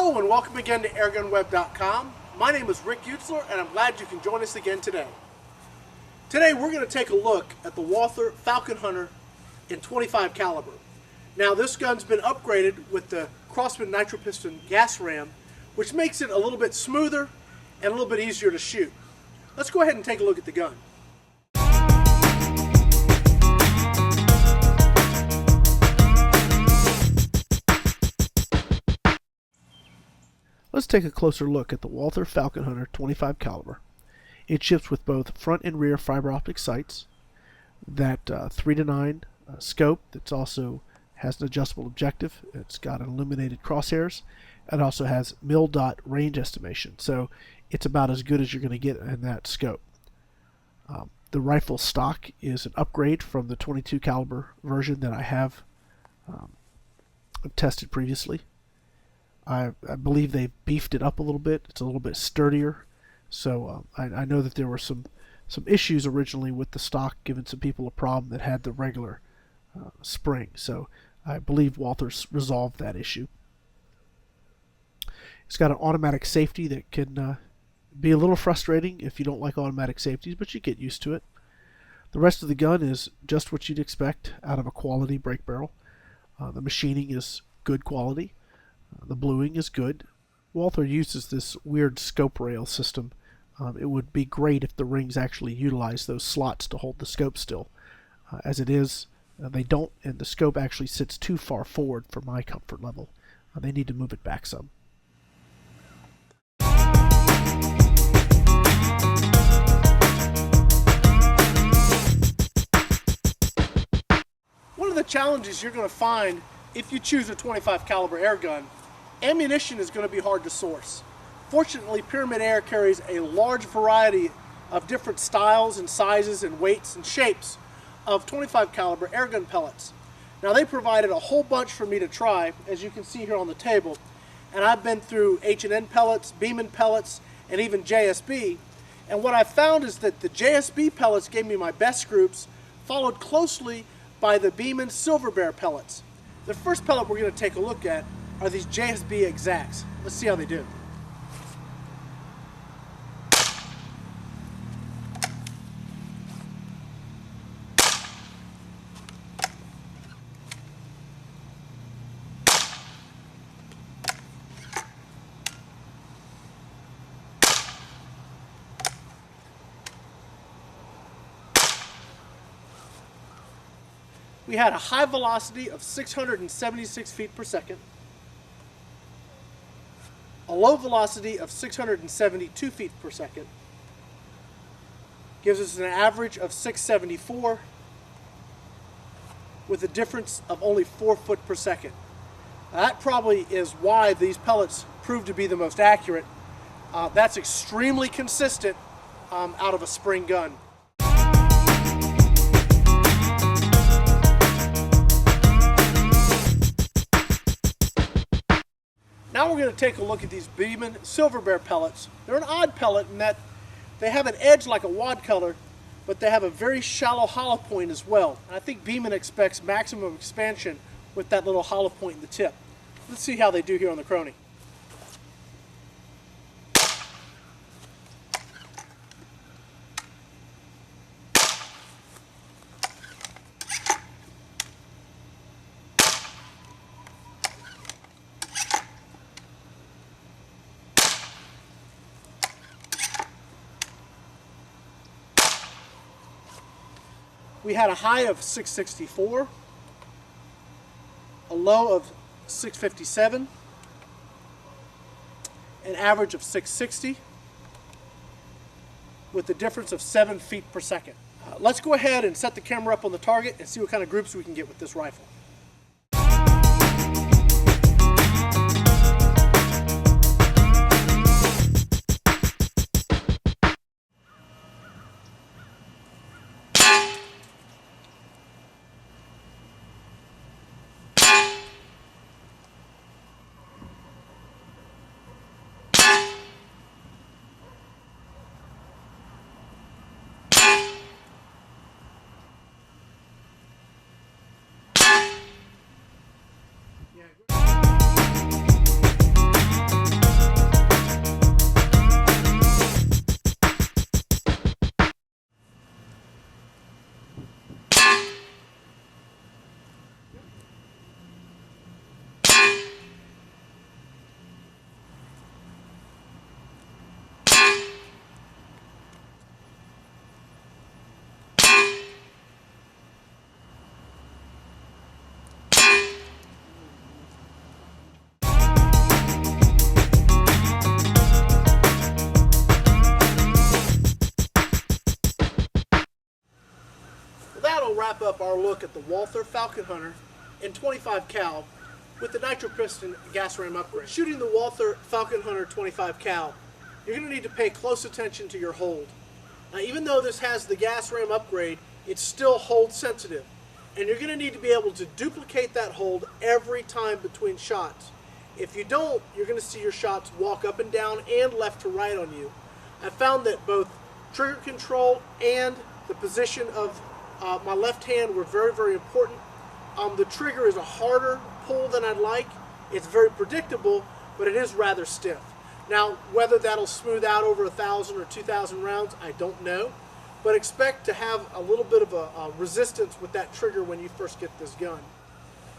Hello and welcome again to airgunweb.com. My name is Rick Utzler and I'm glad you can join us again today. Today we're going to take a look at the Walther Falcon Hunter in 25 caliber. Now this gun's been upgraded with the Crosman Nitro Piston gas ram, which makes it a little bit smoother and a little bit easier to shoot. Let's go ahead and take a look at the gun. Let's take a closer look at the Walther Falcon Hunter 25 caliber. It ships with both front and rear fiber optic sights, that 3:9 scope that also has an adjustable objective. It's got illuminated crosshairs. It also has mil-dot range estimation, so it's about as good as you're going to get in that scope. The rifle stock is an upgrade from the 22 caliber version that I have tested previously. I believe they beefed it up a little bit. It's a little bit sturdier. So I know that there were some issues originally with the stock, giving some people a problem that had the regular spring. So I believe Walther's resolved that issue. It's got an automatic safety that can be a little frustrating if you don't like automatic safeties, but you get used to it. The rest of the gun is just what you'd expect out of a quality brake barrel. The machining is good quality. The bluing is good. Walther uses this weird scope rail system. It would be great if the rings actually utilize those slots to hold the scope still. As it is, they don't, and the scope actually sits too far forward for my comfort level. They need to move it back some. One of the challenges you're going to find if you choose a 25 caliber air gun, ammunition is going to be hard to source. Fortunately, Pyramid Air carries a large variety of different styles and sizes and weights and shapes of 25 caliber airgun pellets. Now they provided a whole bunch for me to try, as you can see here on the table, and I've been through H&N pellets, Beeman pellets, and even JSB, and what I found is that the JSB pellets gave me my best groups, followed closely by the Beeman Silver Bear pellets. The first pellet we're going to take a look at are these JSB exacts. Let's see how they do. We had a high velocity of 676 feet per second, a low velocity of 672 feet per second, gives us an average of 674 with a difference of only 4 foot per second. That probably is why these pellets prove to be the most accurate. That's extremely consistent out of a spring gun. Now we're going to take a look at these Beeman Silver Bear pellets. They're an odd pellet in that they have an edge like a wad cutter, but they have a very shallow hollow point as well. And I think Beeman expects maximum expansion with that little hollow point in the tip. Let's see how they do here on the Crony. We had a high of 664, a low of 657, an average of 660, with a difference of 7 feet per second. Let's go ahead and set the camera up on the target and see what kind of groups we can get with this rifle. up our look at the Walther Falcon Hunter in 25 cal with the Nitro Piston gas ram upgrade. Shooting the Walther Falcon Hunter 25 cal, you're going to need to pay close attention to your hold. Now, even though this has the gas ram upgrade, it's still hold sensitive, and you're going to need to be able to duplicate that hold every time between shots. If you don't, you're going to see your shots walk up and down and left to right on you. I found that both trigger control and the position of my left hand were very, very important. The trigger is a harder pull than I'd like. It's very predictable, but it is rather stiff. Now, whether that'll smooth out over 1,000 or 2,000 rounds, I don't know. But expect to have a little bit of a resistance with that trigger when you first get this gun.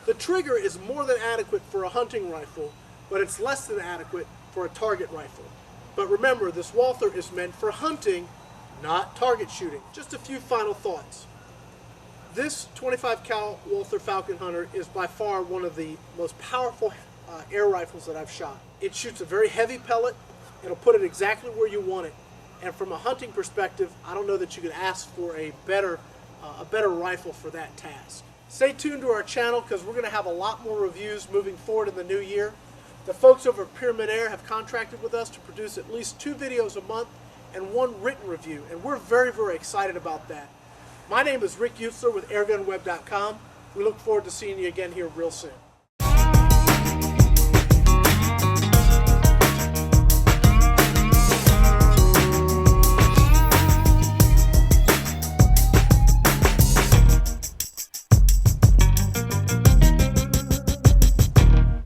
The trigger is more than adequate for a hunting rifle, but it's less than adequate for a target rifle. But remember, this Walther is meant for hunting, not target shooting. Just a few final thoughts. This 25 cal Walther Falcon Hunter is by far one of the most powerful air rifles that I've shot. It shoots a very heavy pellet. It'll put it exactly where you want it. And from a hunting perspective, I don't know that you could ask for a better rifle for that task. Stay tuned to our channel because we're going to have a lot more reviews moving forward in the new year. The folks over at Pyramid Air have contracted with us to produce at least 2 videos a month and 1 written review, and we're very, very excited about that. My name is Rick Utzler with AirgunWeb.com. We look forward to seeing you again here real soon.